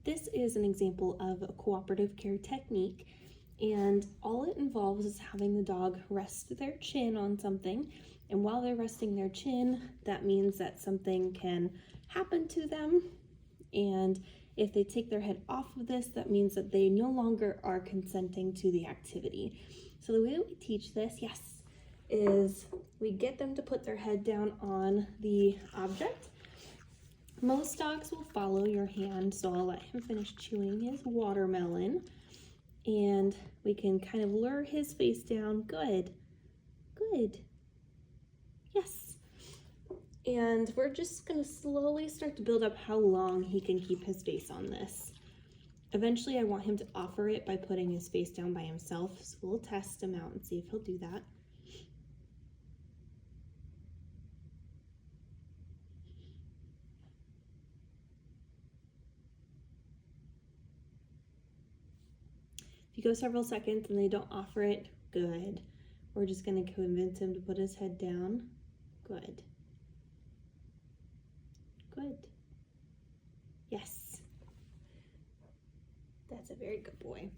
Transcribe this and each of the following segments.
This is an example of a cooperative care technique, and all it involves is having the dog rest their chin on something. And while they're resting their chin, that means that something can happen to them. And if they take their head off of this, that means that they no longer are consenting to the activity. So the way that we teach this, is we get them to put their head down on the object. Most dogs will follow your hand, so I'll let him finish chewing his watermelon. And we can kind of lure his face down. Good, good. Yes. And we're just gonna slowly start to build up how long he can keep his face on this. Eventually I want him to offer it by putting his face down by himself, so we'll test him out and see if he'll do that. If you go several seconds and they don't offer it, good. We're just gonna convince him to put his head down. Good. Good. Yes. That's a very good boy.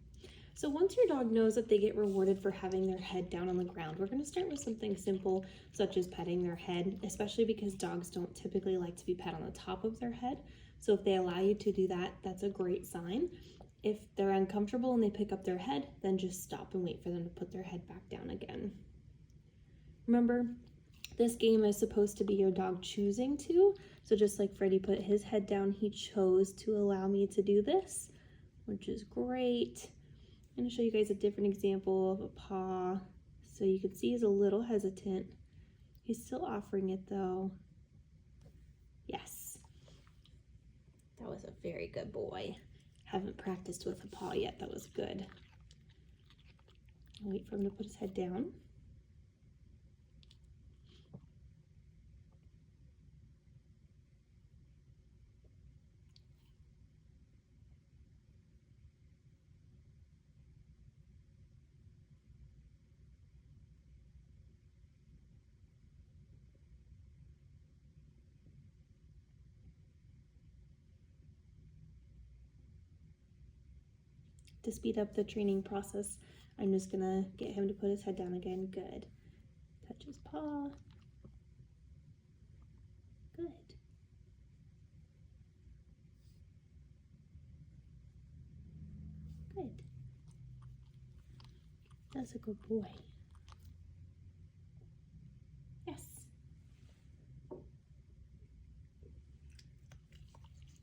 So once your dog knows that they get rewarded for having their head down on the ground, we're gonna start with something simple, such as petting their head, especially because dogs don't typically like to be pet on the top of their head. So if they allow you to do that, that's a great sign. If they're uncomfortable and they pick up their head, then just stop and wait for them to put their head back down again. Remember, this game is supposed to be your dog choosing to. So just like Freddie put his head down, he chose to allow me to do this, which is great. I'm going to show you guys a different example of a paw. So you can see he's a little hesitant. He's still offering it though. Yes. That was a very good boy. Haven't practiced with a paw yet. That was good. I'll wait for him to put his head down. To speed up the training process, I'm just gonna get him to put his head down again. Good. Touch his paw. Good. Good. That's a good boy.